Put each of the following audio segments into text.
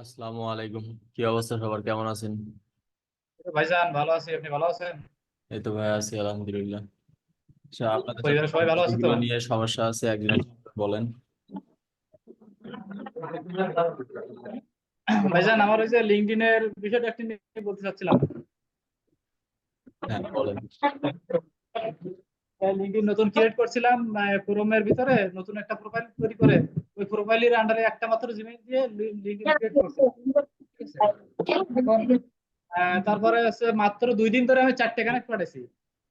আসসালামু আলাইকুম। কি অবস্থা, সবার কেমন আছেন? ভাইজান ভালো আছি, আপনি ভালো আছেন? এই তো ভাই, আছি আলহামদুলিল্লাহ। আচ্ছা, আপনাদের সাথে পরিবারের সবাই ভালো আছে তো? যেগুলো নিয়ে সমস্যা আছে একজনের বলেন। ভাইজান আমার ওই যে লিঙ্কডইনের বিষয়টা একটু নিয়ে বলতে চাচ্ছিলাম। হ্যাঁ, বলেন। লিঙ্কডইন নতুন ক্রিয়েট করছিলাম, ক্রোমের ভিতরে নতুন একটা প্রোফাইল তৈরি করে ওই প্রোফাইলের আন্ডারে একটা মাত্র জিমেইল দিয়ে লিঙ্কডইন ক্রিয়েট করছিলাম। ঠিক আছে। এখন তারপরে হচ্ছে মাত্র 2 দিন ধরে আমি 4টে কানেক্ট পাঠাইছি,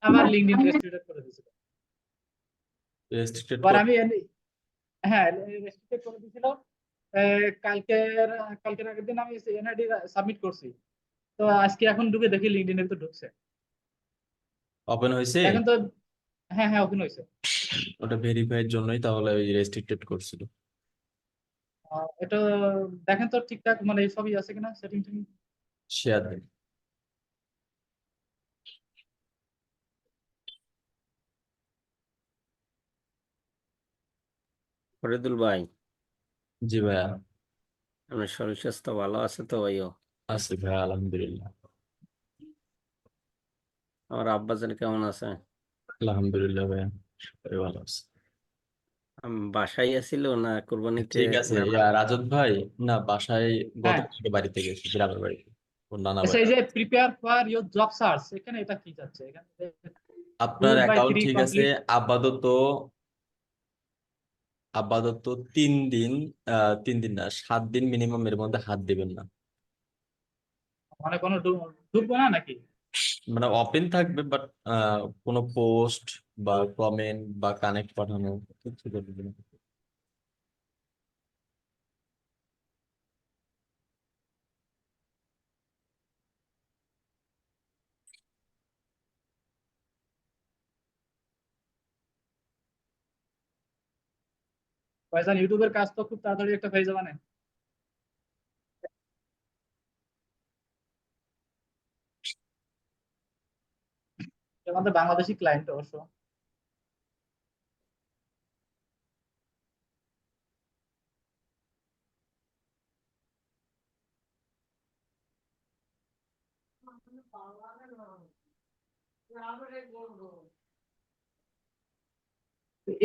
আমার লিঙ্কডইন রেস্ট্রিক্টেড করে দিয়েছিল। রেস্ট্রিক্টেড এবার কর। আমি হ্যাঁ, রেস্ট্রিক্টেড করে দিয়েছিল। কালকের কালকের আগের দিন আমি এনআইডি সাবমিট করছি। তো আজকে এখন ঢুকে দেখি লিঙ্কডইনে তো ঢুকছে। ওপেন হয়েছে? এখন তো হ্যাঁ হ্যাঁ, ওপেন হয়েছে। ওটা ভেরিফাইয়ের জন্যই তাহলে ওই রেস্ট্রিক্টেড করছিল। এটা দেখেন তো ঠিকঠাক, মানে এই সবই আছে কিনা সেটিং টেটিং। শেয়ার দেন। ফরিদুল ভাই, জি ভাইয়া। আপনার শরীর স্বাস্থ্য ভালো আছে তো ভাইও? আছি ভাইয়া, আলহামদুলিল্লাহ। আমার আব্বাজান কেমন আছে? আলহামদুলিল্লাহ ভাইয়া, সবাই ভালো আছে। আমি বাসায় আছিল না কোরবানিতে? ঠিক আছে, নানা। রাজত ভাই। না, বাসায় হ্যাঁ, গতকালকে বাড়িতে গেছি, গ্রামের বাড়িতে। ওর নানা আচ্ছা, বাড়ি। এই যে prepare for your job search, এখানে এটা কি যাচ্ছে এখানে? টু আপনার বাই অ্যাকাউন্ট থ্রি ঠিক আছে। কমপ্লিট। আপাতত আপাতত 3 দিন, 3 দিন না, 7 দিন মিনিমাম এর মধ্যে হাত দিবেন না। মানে কোনো ঢুকবো না নাকি? মানে ওপেন থাকবে, বাট কোনো পোস্ট বা কমেন্ট বা কানেক্ট পাঠানো কিছু করবে না। ভাইজান ইউটিউবের কাজ তো খুব তাড়াতাড়ি একটা পেয়ে যাবে না? আমাদের বাংলাদেশি ক্লায়েন্ট অবশ্য।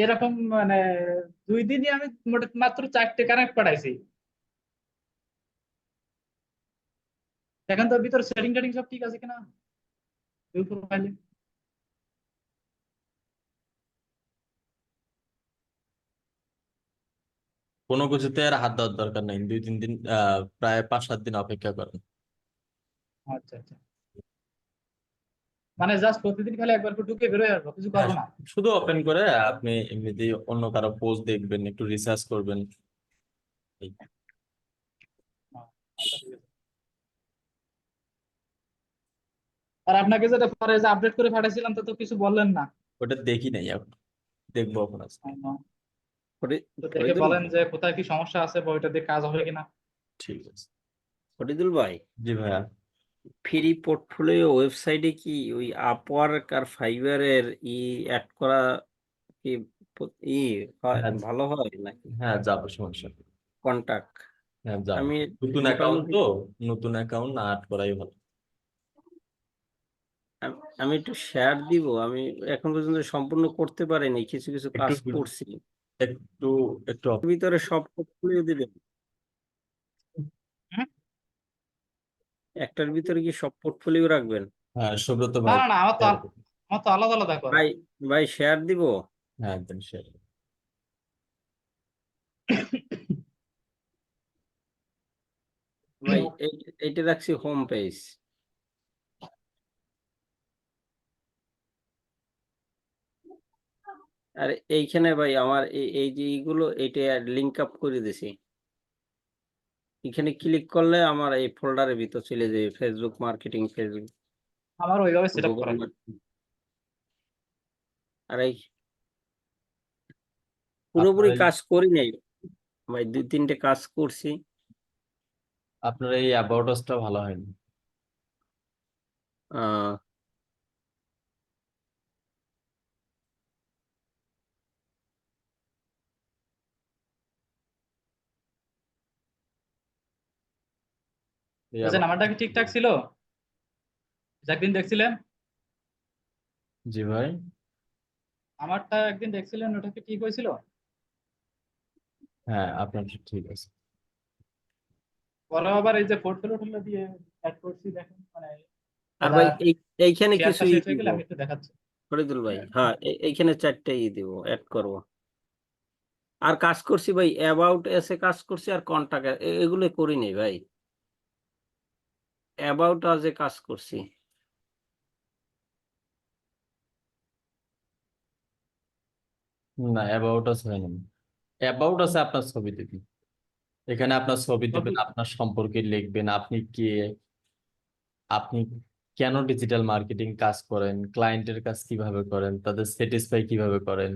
এরকম মানে 2 দিনই আমি মাত্র 4টে কানেক্ট পাঠাইছি। এখন তো ভিতরে সেটিং টেটিং সব ঠিক আছে কিনা ওই প্রোফাইলে? কোনো কিছুতে আর হাত দেওয়ার দরকার নেই, 2-3 দিন, প্রায় 5-7 দিন অপেক্ষা করেন। আচ্ছা আচ্ছা, মানে জাস্ট প্রতিদিন খালি একবার করে ঢুকে বেরোয় আসবো, কিছু হ্যাঁ, করবো না? শুধু ওপেন করে আপনি এমনিতেই অন্য কারো পোস্ট দেখবেন, একটু রিসার্চ করবেন। এই, আচ্ছা, ঠিক আছে। আর আপনাকে যেটা পরে যে আপডেট করে পাঠাইছিলাম তো তো কিছু বললেন না। ওটা দেখি নাই এখন, দেখবো এখন আজকে। তো দেখে ফরিদুল বলেন যে কোথায় কি সমস্যা আছে বা ওইটা দিয়ে কাজ হবে কিনা। ঠিক আছে। ফরিদুল ভাই, জি ভাইয়া। ফ্রি পোর্টফোলিও ওয়েবসাইটে কি ওই আপওয়ার্ক আর ফাইবারের অ্যাড করা কি ই হয়, হ্যাঁ, ভালো হয় নাকি? হ্যাঁ যাবো, সমস্যা নেই। কন্টাক্ট হ্যাঁ যাবো। আমি নতুন অ্যাকাউন্ট মোটামুটি তো, নতুন অ্যাকাউন্ট না আট করাই ভালো। আমি একটু শেয়ার দিব। আমি এখন পর্যন্ত সম্পূর্ণ করতে পারিনি, কিছু কিছু একটু কাজ করছি। একটু একটু ভিতরে সব পোর্টফোলিও দিবেন? হুম? একটার ভিতরে কি সব পোর্টফোলিও রাখবেন? হ্যাঁ, সুব্রত না ভাই। না না, আমার তো আলাদা আলাদা করা। ভাই, ভাই শেয়ার দিব। হ্যাঁ, একদম শেয়ার। ভাই এইটা রাখছি হোম পেজ। আর এইখানে ভাই আমার এই যে এইগুলো এইটা লিঙ্ক আপ করে দিছি। এখানে ক্লিক করলে আমার এই ফোল্ডারের ভিতর চলে যাবে, ফেসবুক মার্কেটিং, ফেসবুক, আমার ওইভাবে সেট আপ গুগল করা। মার্কেটিং। আর এই পুরোপুরি আপনার এই কাজ করি নাই ভাই, 2-3টে কাজ করছি। আপনার এই অ্যাবাউট আসটা ভালো হয়নি। আহ এই বলছেন আমারটা কি ঠিকঠাক ছিল? একদিন দেখছিলেন জি ভাই, আমারটা, একদিন দেখছিলেন ওটা কি ঠিক হয়েছিল? হ্যাঁ আপনার ঠিক আছে। পরে আবার এই যে পোর্টফোলিও দিয়ে অ্যাড করছি, দেখেন মানে আর ভাই এইখানে শেয়ারটা কিছু শেষ হয়ে দিব গেলে আমি একটু দেখাচ্ছি। ফরিদুল ভাই, হ্যাঁ এইখানে 4টে দিব, অ্যাড করব। আর কাজ করছি ভাই, অ্যাবাউট এসে কাজ করছি, আর কন্টাক্ট এগুলো করিনি ভাই। অ্যাবাউট আজে কাজ করছি। না, অ্যাবাউট আস হয় না। অ্যাবাউট আছে আপনার ছবি দিবেন, এখানে আপনার ছবি দিবেন, ছবি- আপনার সম্পর্কে লিখবেন, আপনি কে, আপনি কেন ডিজিটাল মার্কেটিং কাজ করেন, ক্লায়েন্টের কাজ কিভাবে করেন, তাদের স্যাটিসফাই কিভাবে করেন,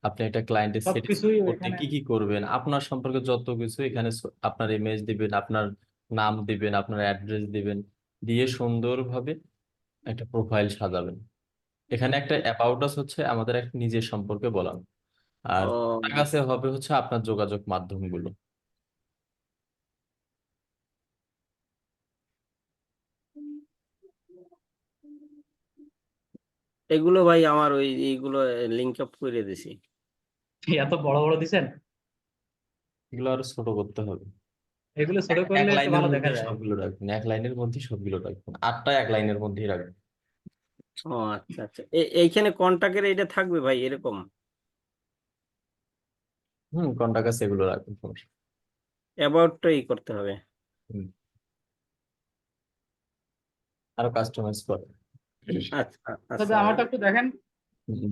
আপনি একটা ক্লায়েন্টের স্যাটিসফাই সবকিছুই করতে ওইখানে। কি কি করবেন, আপনার সম্পর্কে যত কিছু এখানে আপনার ইমেজ দিবেন, আপনার নাম দিবেন, আপনার অ্যাড্রেস দিবেন, দিয়ে সুন্দরভাবে একটা প্রোফাইল সাজাবেন। এখানে একটা অ্যাবাউট আস হচ্ছে আমাদের একটা নিজের সম্পর্কে বলা, আর তার ও, কাছে হবে হচ্ছে আপনার যোগাযোগ মাধ্যমগুলো। এগুলো ভাই আমার ওই এইগুলো লিঙ্ক আপ করে দিছি। এত বড় বড় দিছেন, এগুলো আরো ছোট করতে হবে। এগুলো ছোট এক করলে একটু লাইনের ভালো দেখা মধ্যেই যায়। সবগুলো রাখবেন, এক লাইনের মধ্যেই সবগুলো রাখবেন, আটটা এক লাইনের মধ্যেই রাখবেন। ও আচ্ছা আচ্ছা, এইখানে কন্টাক্টের এটা থাকবে ভাই এরকম? কন্টাক্ট আছে এগুলো রাখবেন, সমস্যা নেই। অ্যাবাউটটাই করতে হবে। হুম, আরো কাস্টমাইজ করে আচ্ছা তবে আচ্ছা। আমারটা একটু দেখেন,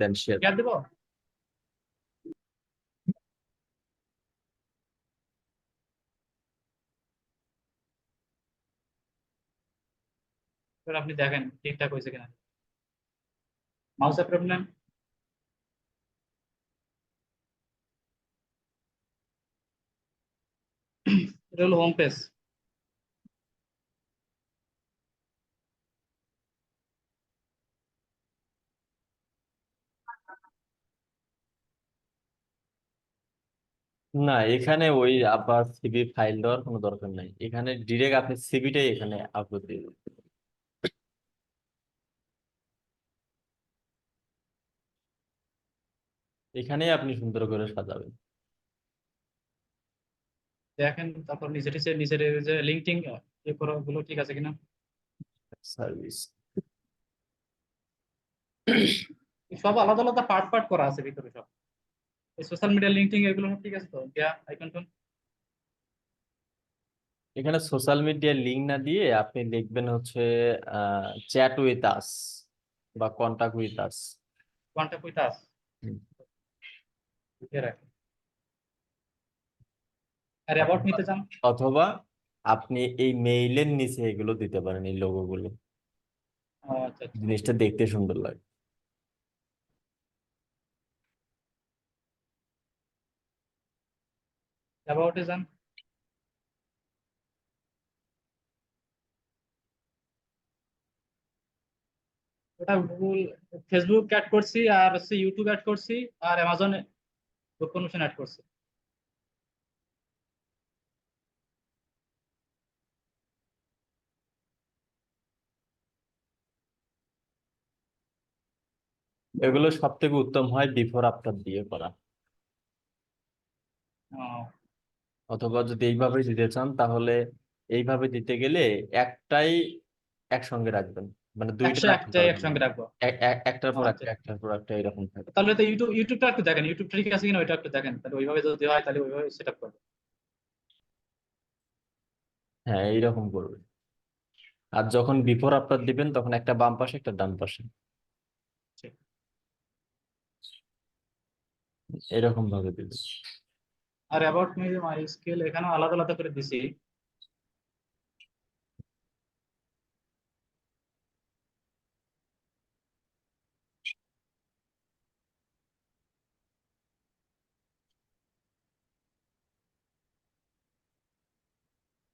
দেন শেয়ার। শেয়ার দেবো। এবার আপনি দেখেন ঠিকঠাক হয়েছে কিনা, মাউসে প্রবলেম। এটা হলো হোম পেজ। না, এখানে ওই আবার সিভি ফাইল দেওয়ার কোনো দরকার নাই, এখানে ডিরেক্ট আপনি সিভিটাই এখানে আপলোড দিয়ে দেবেন। এখানেই আপনি সুন্দর করে সাজাবেন। দেখেন তারপর নিচে টিচে নিচের এই যে লিঙ্কডিন এ করা গুলো ঠিক আছে কিনা। সার্ভিস। সব আলাদা আলাদা পার্ট পার্ট করা আছে ভিতরে সব। এই সোশ্যাল মিডিয়া লিঙ্কডিন এগুলো সব ঠিক আছে তো, ইয়া আইকন টোন। এখানে সোশ্যাল মিডিয়ার লিঙ্ক না দিয়ে আপনি লিখবেন হচ্ছে চ্যাট উইথ আস বা contact with us. Contact with us লিখে রাখেন। আর অ্যাবাউট অথবা নিতে চান, অথবা আপনি এই মেইলের নিচে এগুলো দিতে পারেন, এই লোগো গুলো, ও আচ্ছা আচ্ছা, জিনিসটা দেখতে সুন্দর লাগে। অ্যাবাউটে যান। ওটা গুগল, ফেসবুক অ্যাড করছি, আর হচ্ছে ইউটিউব অ্যাড করছি, আর অ্যামাজন প্রমোশন অ্যাড করছি। এগুলো সব থেকে উত্তম হয় বিফোর আফটার দিয়ে করা, ও, অথবা যদি এইভাবে দিতে চান তাহলে এইভাবে দিতে গেলে একটাই একসঙ্গে রাখবেন, মানে দুইটা রাখতে একটাই পারবেন না, একসঙ্গে রাখবো। একটার ও পর আচ্ছা, একটা, একটার পর একটা এরকম থাকে। তাহলে তো ইউটিউবটা একটু দেখেন, ইউটিউবটা ঠিক আছে কিনা ওইটা একটু দেখেন, তাহলে ওইভাবে যদি হয় তাহলে ওইভাবে সেট আপ করবো। হ্যাঁ, এইরকম করবেন। আর যখন বিফোর আফটার দিবেন তখন একটা বাম পাশে একটা ডান পাশে, ঠিক। এরকম ভাবে দিবেন। আর অ্যাবাউট মি মাই স্কিল এখানেও আলাদা আলাদা করে দিছি।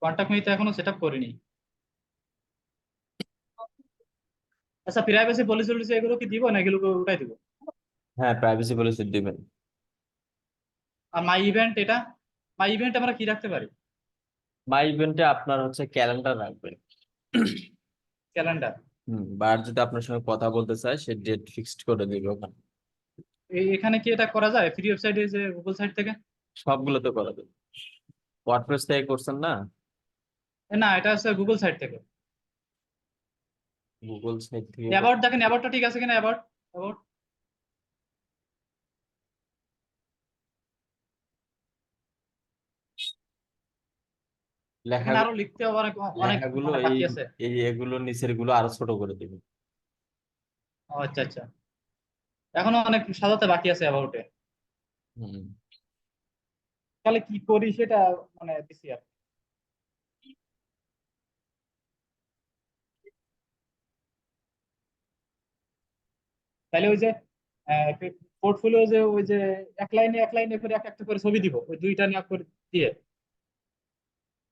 কন্টাক্ট মি তো এখনো সেট আপ করিনি। আচ্ছা, প্রাইভেসি পলিসি টলিসি এগুলো কি দিব না, এগুলো ওটাই দিব? হ্যাঁ, প্রাইভেসি পলিসি দিবেন। আর মাই ইভেন্ট, এটা মাই ইভেন্ট আমরা কি রাখতে পারি? মাই ইভেন্টে আপনার হচ্ছে ক্যালেন্ডার রাখবেন। ক্যালেন্ডার? বা আর যদি আপনার সঙ্গে কথা বলতে চায় সে ডেট ফিক্সড করে দিবে ওখানে। এখানে কি এটা করা যায় ফ্রি ওয়েবসাইটে, যে গুগল সাইট থেকে? সবগুলোতে করা যাবে। ওয়ার্ডপ্রেস থেকে করছেন না? না, এটা হচ্ছে গুগল সাইট থেকে। গুগল সাইট থেকে অ্যাবাউট দেখেন, অ্যাবাউটটা ঠিক আছে কিনা, অ্যাবাউট, অ্যাবাউট। এখানে লেখাগুলো আরো লিখতে হবে অনেক, অনেক লেখাগুলো মানে এই বাকি আছে। এই এগুলো নিচের গুলো আরো ছোট করে দিবে। ও আচ্ছা আচ্ছা, এখনো অনেক সাজাতে বাকি আছে অ্যাবাউটে। হুম। তাহলে কি করি সেটা মানে দিছি আর। তাহলে ওই যে পোর্টফোলিও, যে ওই যে এক লাইনে এক লাইনে করে এক একটা করে ছবি দিব, ওই দুইটা নিয়ে করে দিয়ে,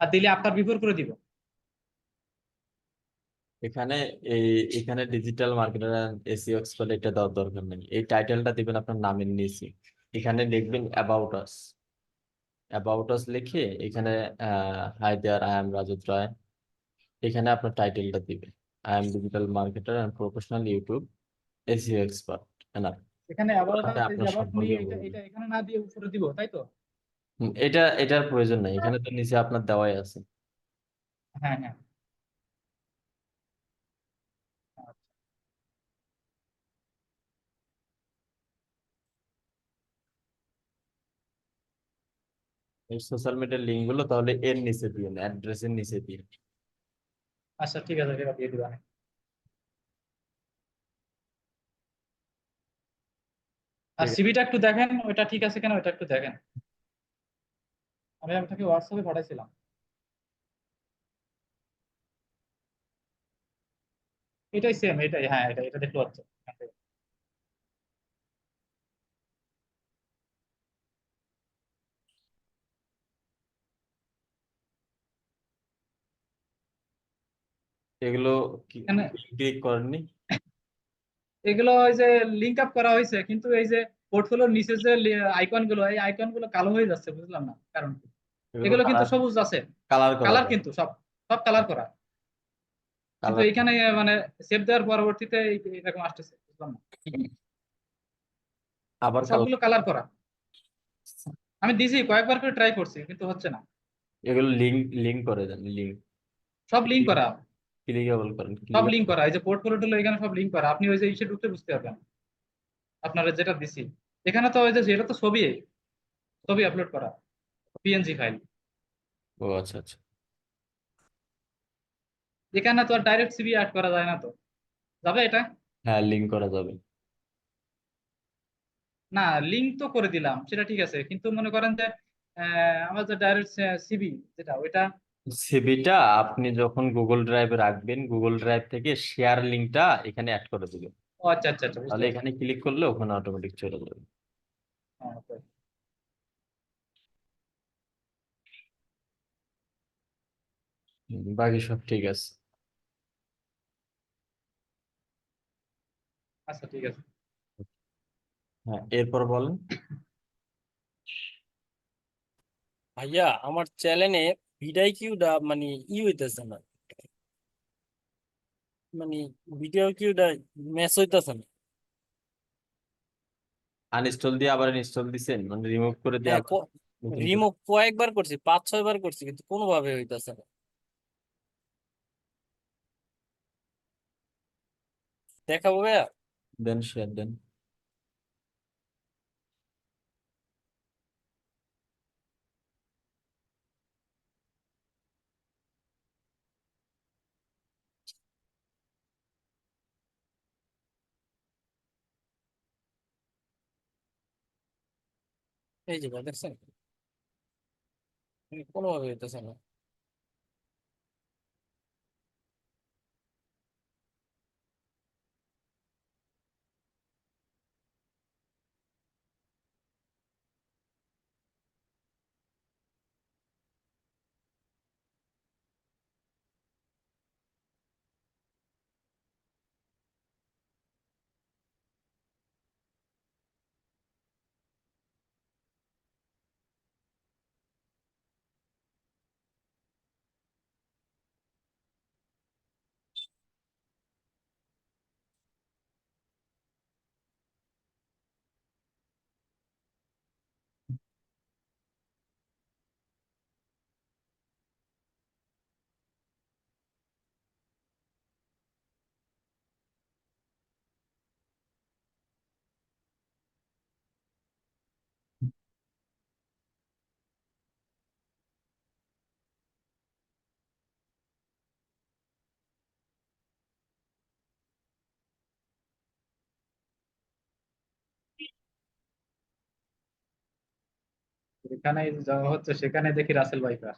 আর দিলে আফটার বিফোর করে দিব। এখানে এই এখানে ডিজিটাল মার্কেটার এসইও এক্সপার্ট এটা দেওয়ার দরকার নেই, এই টাইটেলটা দিবেন আপনার নামের নিচে। এখানে লিখবেন অ্যাবাউট আস। অ্যাবাউট আস লিখে এখানে hi there I am Rajat রায়, এখানে আপনার টাইটেলটা দিবেন। I am digital marketer and professional YouTube SEO expert. না, এখানে অ্যাবাউট, তাতে এই যে আপনার অ্যাবাউট নিয়ে সম্পর্কে এটা বলবেন। এটা এখানে না দিয়ে উপরে দিব, তাই তো? এটার প্রয়োজন নাই, এখানে তো নিচে আপনার দেওয়াই আছে। হ্যাঁ হ্যাঁ। আচ্ছা। এই সোশ্যাল মিডিয়ার লিঙ্ক গুলো তাহলে এর নিচে দিন, অ্যাড্রেসের নিচে দিন। আচ্ছা, ঠিক আছে, সেটা দিয়ে দিবা। আর ঠিক আছে। সিভিটা একটু দেখেন, ওইটা ঠিক আছে কিনা, ওইটা একটু দেখেন। আমি আপনাকে হোয়াটসঅ্যাপে পাঠাইছিলাম। এটাই সেম, এটাই, হ্যাঁ, এটা এটা দেখতে পাচ্ছ এখান থেকে। এগুলো এখানে ক্লিক করেননি? এগুলো ওই যে লিঙ্ক আপ করা হয়েছে, কিন্তু এই যে পোর্টফোলিওর নিচে যে আইকন গুলো, এই আইকন গুলো কালো হয়ে যাচ্ছে, বুঝলাম না কারণ কি। এগুলো এগুলো কিন্তু কালার সবুজ আছে, কালার করা কালার যায়। কিন্তু সব, সব কালার করা। কিন্তু কালার এখানে মানে সেভ দেওয়ার পরবর্তীতে এরকম আসতেছে, বুঝলাম না। আবার কালার। সবগুলো কালার করা। আমি দিছি, কয়েকবার করে ট্রাই করছি, কিন্তু হচ্ছে না। এগুলো লিঙ্ক লিঙ্ক করে দেন, লিঙ্ক সব লিঙ্ক করা, ক্লিকেবল করেন, সব ক্লিক। লিঙ্ক করা, এই যে পোর্টফোলিও টুলো এখানে সব লিঙ্ক করা, আপনি ওই যে ইসে ঢুকতে বুঝতে পারবেন। আপনারা যেটা দিছি এখানে তো ওই যে এটা তো ছবি, ছবি আপলোড করা, পিএনজি ফাইল। ও আচ্ছা আচ্ছা। এখানে তো আর ডাইরেক্ট সিভি অ্যাড করা যায় না, তো যাবে এটা? হ্যাঁ, লিঙ্ক করা যাবে। না, লিঙ্ক তো করে দিলাম, সেটা ঠিক আছে, কিন্তু মনে করেন যে আমার যে ডাইরেক্ট সিভি যেটা, ওইটা। সিভিটা আপনি যখন গুগল ড্রাইভে রাখবেন, গুগল ড্রাইভ থেকে শেয়ার লিঙ্কটা এখানে অ্যাড করে দিবেন। ও আচ্ছা আচ্ছা আচ্ছা, বুঝতে তাহলে পারছি। এখানে ক্লিক করলে ওখানে অটোমেটিক চলে যাবে। আচ্ছা বাকি সব ঠিক আছে। আচ্ছা, ঠিক আছে। হ্যাঁ, এরপর বলেন। ভাইয়া আমার চ্যানেলে ভিডিও কিউটা মানে হইতেছে না, মানে ভিডিও কিউটা ম্যাচ হইতেছে না। আনইনস্টল দিয়ে আবার ইনস্টল দিছেন, মানে রিমুভ করে দিয়ে হ্যাঁ, আবার নতুন করে। রিমুভ কয়েকবার করছি, 5-6 বার করছি, কিন্তু কোনোভাবে হইতেছে না। দেখাবো ভাইয়া? দেন, শেয়ার দেন। এই যে ভাই, দেখছেন? কোনোভাবে হইতেছে না। যেখানে যাওয়া হচ্ছে সেখানে দেখি রাসেল ভাইপার।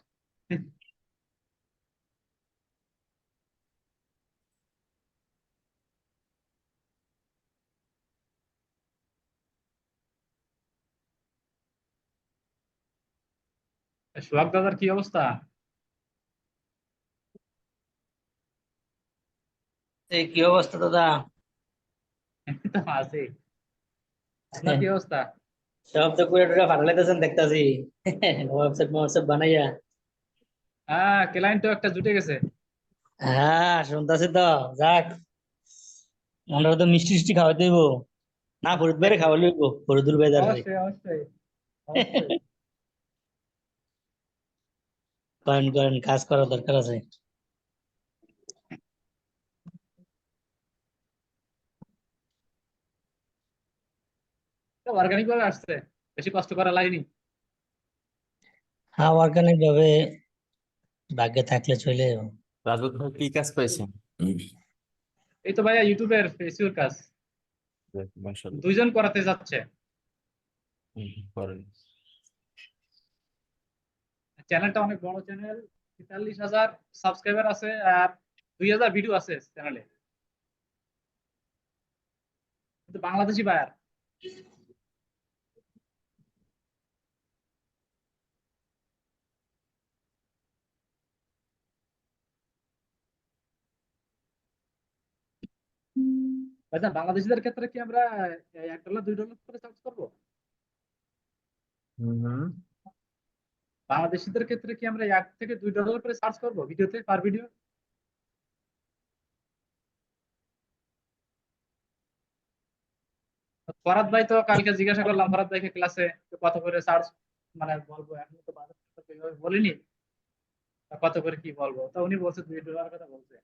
সোহাগ দাদার কি অবস্থা? এই কি অবস্থা দাদা? তো আছে। আপনার কি অবস্থা? সব তো পুরো টুরে ফাটাইতেছেন দেখতাছি। ওয়েবসাইট ওয়েবসাইট বানাইয়া। হ্যাঁ, ক্লায়েন্ট তো একটা জুটে গেছে। হ্যাঁ শুনতাছি তো। যাক, আমরা তো মিষ্টি টিষ্টি খাওয়াইতে হইব। না ফরিদ ভাইরে খাওয়াই লইব, ফরিদুল ভাই দারে। অবশ্যই অবশ্যই অবশ্যই। করেন করেন, কাজ করার দরকার আছে। অর্গানিক ভাবে আসছে, বেশি কষ্ট করা লাগেনি। হ্যাঁ, অর্গানিক ভাবে ভাগ্যে থাকলে চলে যাবো। রাজত ভাই কি কাজ পাইছেন? এই তো ভাইয়া ইউটিউবের এসইওর কাজ মাশাআল্লাহ। 2 জন করাতে যাচ্ছে। করেন। চ্যানেলটা অনেক বড় চ্যানেল, 43,000 সাবস্ক্রাইবার আছে আর 2,000 ভিডিও আছে চ্যানেলে, কিন্তু বাংলাদেশি বায়ার। ভাইজান, বাংলাদেশিদের ক্ষেত্রে কি আমরা $1 $2 করে চার্জ করবো? হুম। বাংলাদেশিদের ক্ষেত্রে কি আমরা $1 থেকে $2 করে চার্জ করবো ভিডিওতে, পার ভিডিও? ফরাদ ভাই তো কালকে জিজ্ঞাসা করলাম ফরাদ ভাইকে ক্লাসে, কত করে চার্জ মানে বলবো, এখন তো বাজার তো এইভাবে বলিনি, তা কত করে কি বলবো, তো উনি বলছে $2 কথা বলছে।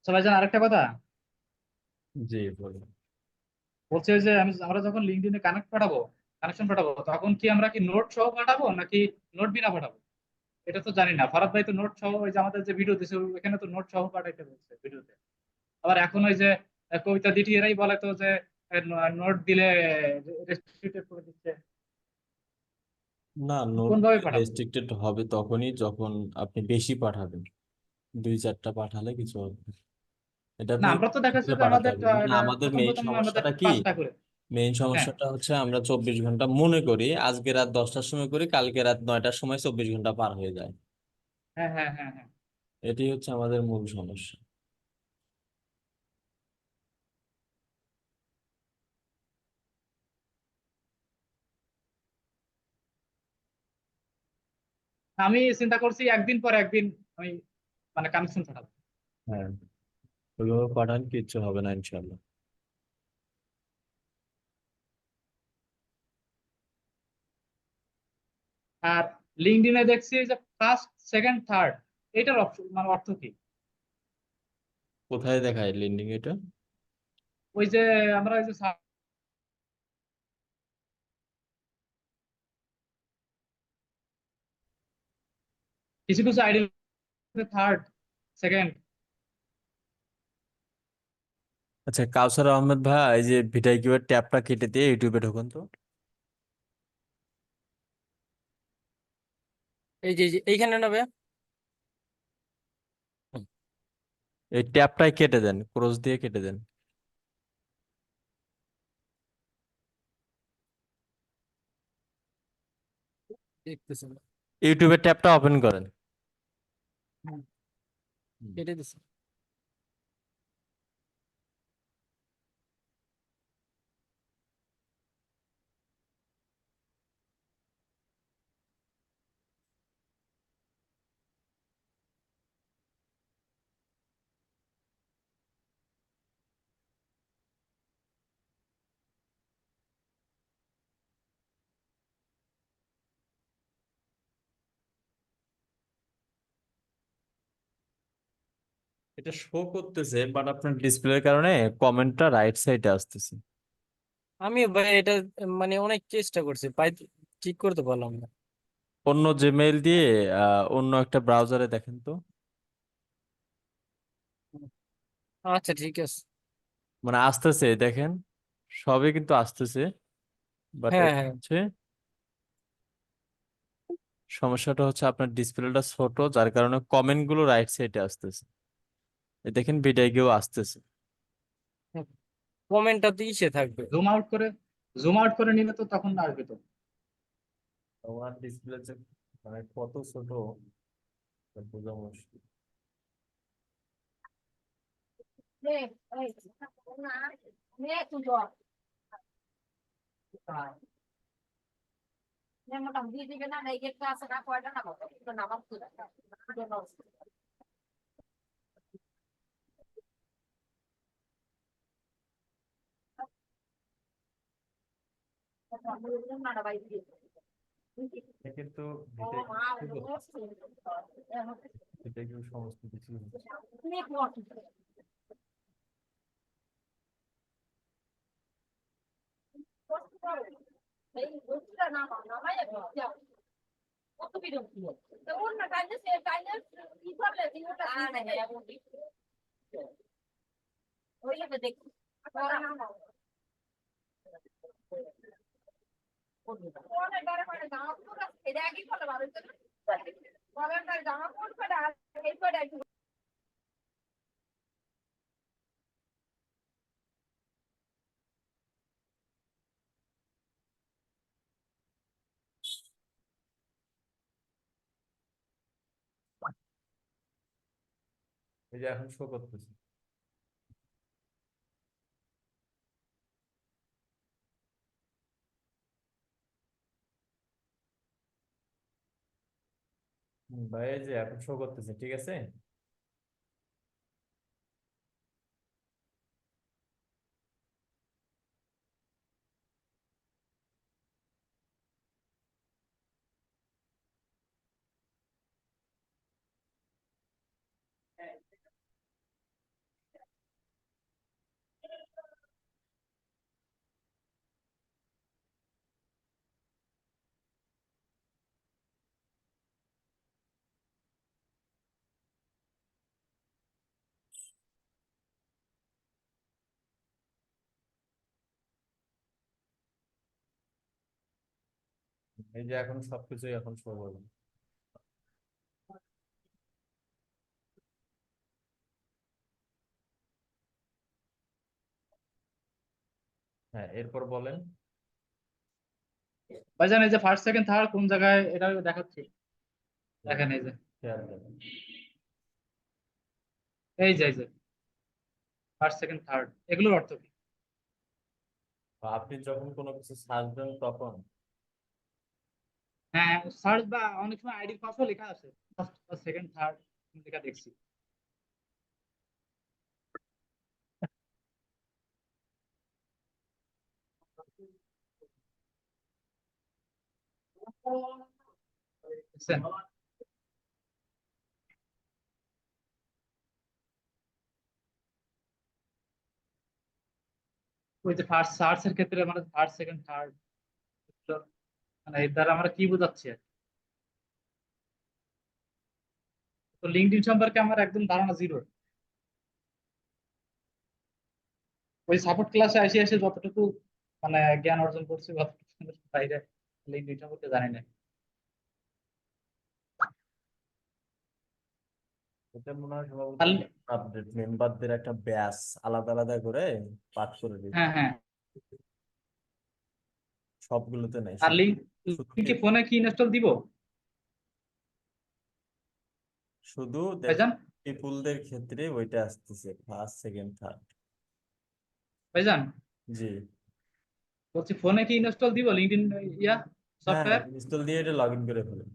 আচ্ছা ভাইজান, আরেকটা কথা জি বলুন। বলছে যে আমরা যখন লিঙ্কডইনে কানেকশন পাঠাবো, তখন কি আমরা কি নোট সহ পাঠাবো নাকি নোট বিনা পাঠাবো? এটা তো জানি না। ফরাদ ভাই তো নোট সহ, ওই যে আমাদের যে ভিডিও দিছে ওখানে তো নোট সহ পাঠাইতে বলছে ভিডিওতে। আবার এখন ওই যে কবিতা দিটি এরাই বলে তো যে নোট দিলে রেস্ট্রিক্টেড করে দিচ্ছে। না, নোট কোন ভাবে পাঠাবো? রেস্ট্রিক্টেড হবে তখনই যখন আপনি বেশি পাঠাবেন। 2-4টা পাঠালে কিছু হবে না। এটা না, আপনি আমরা তো দেখাচ্ছে করে যে পাঠাতে আমাদের হবে। মানে আমাদের প্রথম মেইন প্রথম আমাদের সমস্যাটা কি? 5টা করে। মেইন হ্যাঁ সমস্যাটা হচ্ছে আমরা 24 ঘন্টা মনে করি, আজকে রাত 10টার সময় করি, কালকে রাত 9টার সময় 24 ঘন্টা পার হয়ে যায়। হ্যাঁ হ্যাঁ হ্যাঁ হ্যাঁ। এটি হচ্ছে আমাদের মূল সমস্যা। আমি চিন্তা করছি একদিন পর একদিন আমি মানে কানেকশন পাঠাবো। হ্যাঁ, ওইভাবে পাঠান, কিচ্ছু হবে না ইনশাল্লাহ। আর লিঙ্কডইনে দেখছি যে ফার্স্ট সেকেন্ড থার্ড, এটার মানে অর্থ কি? কোথায় দেখায় লিন্ডিং এটা? ওই যে আমরা ওই যে কিছু কিছু আইডি থার্ড সেকেন্ড। আচ্ছা, কাউসার আহমেদ ভাই, এই যে ভিডিও কিউআর ট্যাবটা কেটে দিয়ে ইউটিউবে ঢোকুন তো। এই যে এইখানে না ভাইয়া? হুম, এই ট্যাবটাই কেটে দেন, ক্রস দিয়ে কেটে দেন। দেখতেছি না। ইউটিউবের ট্যাবটা ওপেন করেন। হুম, হুম। কেটে দিছি। এটা শো করতেছে, বাট আপনার ডিসপ্লের কারণে কমেন্টটা রাইট সাইডে আসতেছে। আমি ভাই এটা মানে অনেক চেষ্টা করছি, ঠিক করতে পারলাম না। অন্য জিমেইল দিয়ে অন্য একটা ব্রাউজারে দেখেন তো। আচ্ছা ঠিক আছে। মানে আসতেছে, দেখেন সবই কিন্তু আসতেছে, বাট হ্যাঁ এটা হ্যাঁ। হচ্ছে সমস্যাটা হচ্ছে আপনার ডিসপ্লেটা ছোট, যার কারণে কমেন্ট গুলো রাইট সাইডে আসতেছে। এই দেখেন ভিডিও গিয়েও আসতেছে। কমেন্টটা তো ইসে থাকবে। জুম আউট করে নিলে তো তখন আসবে তো। আমার ডিসপ্লে যে মানে কত ছোট তা বোঝা মুশকিল। এটা কিন্তু ভিডিও সমস্ত কিছু এই যে এখন শো করতেছে। ভাই এই যে এখন শো করতেছে, ঠিক আছে। এই যে এখন সবকিছুই এখন শো করবে। হ্যাঁ, এরপর বলেন। ভাইজান এই যে ফার্স্ট সেকেন্ড থার্ড কোন জায়গায় এটা দেখাচ্ছে, দেখেন এই যে খেয়াল করেন। এই যে ফার্স্ট সেকেন্ড থার্ড এগুলোর অর্থ কি? তো আপনি যখন কোনো কিছু সার্চ দেন তখন হ্যাঁ, সার্চ বা অনেক সময় আইডির পাশেও লেখা আছে ফার্স্ট বা সেকেন্ড থার্ড লেখা দেখছি। বুঝছেন? ওই যে ফার্স্ট সার্চের ক্ষেত্রে মানে ফার্স্ট সেকেন্ড থার্ড, মানে এর দ্বারা আমরা কি বোঝাচ্ছি আর কি? তো লিঙ্কডইন সম্পর্কে আমার একদম ধারণা জিরো। ওই সাপোর্ট ক্লাসে এসে এসে যতটুকু মানে জ্ঞান অর্জন করছি, ততটুকু বাইরে লিঙ্কডইন সম্পর্কে জানি না। এটা মনে হয় সম্ভবত আর আপডেট মেম্বারদের একটা ব্যাচ আলাদা আলাদা করে পাঠ করে দিবে, হ্যাঁ হ্যাঁ, সবগুলোতে নাই, আর শুধু লিঙ্ক শুধু কি ফোনে কি ইনস্টল দিব শুধু ভাইজান? পিপুলদের ক্ষেত্রে ওইটা আসতেছে ফার্স্ট সেকেন্ড থার্ড। ভাইজান জি, বলছি ফোনে কি ইনস্টল দিব লিঙ্কডইন ইয়া হ্যাঁ সফটওয়্যার? ইনস্টল দিয়ে এটা লগ ইন করে ফেলেন।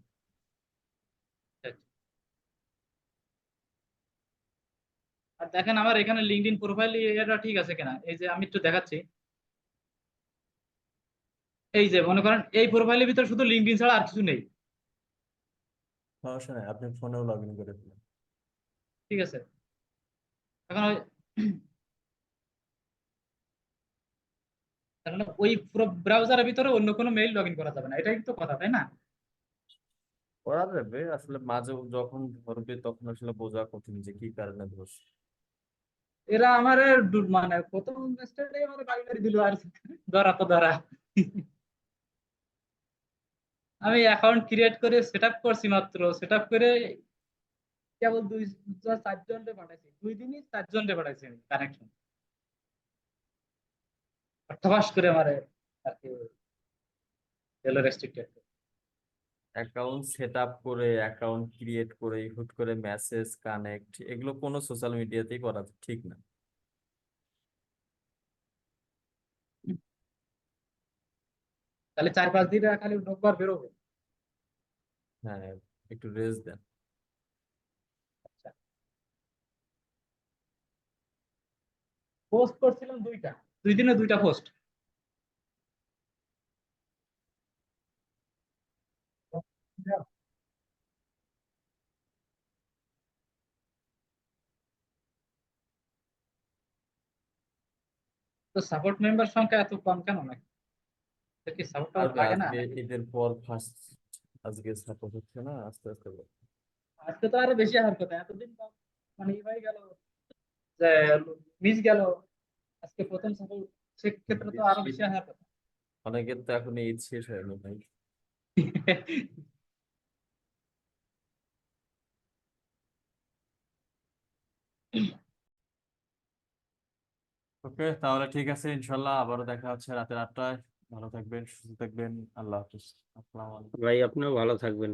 আর দেখেন আমার এখানে লিঙ্কডইন প্রোফাইল এটা ঠিক আছে কিনা, এই যে আমি একটু দেখাচ্ছি। এই যে মনে করেন এই প্রোফাইলের ভিতরে শুধু লিঙ্কডইন ছাড়া আর কিছু নেই। সমস্যা নাই, আপনি ফোনেও লগ ইন করে ফেলেন। ঠিক আছে, এখন তার মানে ওই ব্রাউজারের ভিতরে অন্য কোনো মেইল লগ ইন করা যাবে না, এটাই তো কথা, তাই না? করা যাবে, আসলে মাঝে যখন ধরবে তখন আসলে বোঝা কঠিন যে কি কারণে ধরছে। এরা আমার মানে প্রথম স্টেজে আমার গাড়ি দিল আর ধরা তো ধরা। আমি অ্যাকাউন্ট ক্রিয়েট করে সেট আপ করছি, মাত্র সেট আপ করে কেবল 4 জনকে পাঠাইছি, 2 দিনই 4 জনকে পাঠাইছি আমি কানেকশন, ঠবাস করে আমারে আর কি রেস্ট্রিক্টেড। অ্যাকাউন্ট সেট আপ করে অ্যাকাউন্ট ক্রিয়েট করে হুট করে মেসেজ কানেক্ট এগুলো কোনো সোশ্যাল মিডিয়াতেই করা ঠিক না। তাহলে 4-5 দিন খালি ঢোকবার বেরোবে। হ্যাঁ, একটু রেস্ট দেন। পোস্ট করছিলাম 2টা, 2 দিনে 2টা পোস্ট। তো সাপোর্ট মেম্বার সংখ্যা এত কম কেন নাকি? এর কি সাপোর্ট আর লাগে না আজকে নাকি? ঈদের পর ফার্স্ট, আজকে সাপোর্ট হচ্ছে না, আস্তে আস্তে করবো। আজকে তো আরো বেশি হওয়ার কথা, এতদিন তো মানে ই হয়ে গেল যে মিস গেল, আজকে প্রথম সাপোর্ট, সেক্ষেত্রে তো আরো বেশি হওয়ার কথা। অনেকের তো এখন ঈদ শেষ হয়নি ভাই। ওকে, তাহলে ঠিক আছে, ইনশাল্লাহ আবারও দেখা হচ্ছে রাতের 8টায়। ভালো থাকবেন, সুস্থ থাকবেন, আল্লাহ হাফিজ। আসসালামু আলাইকুম। ভাই আপনিও ভালো থাকবেন।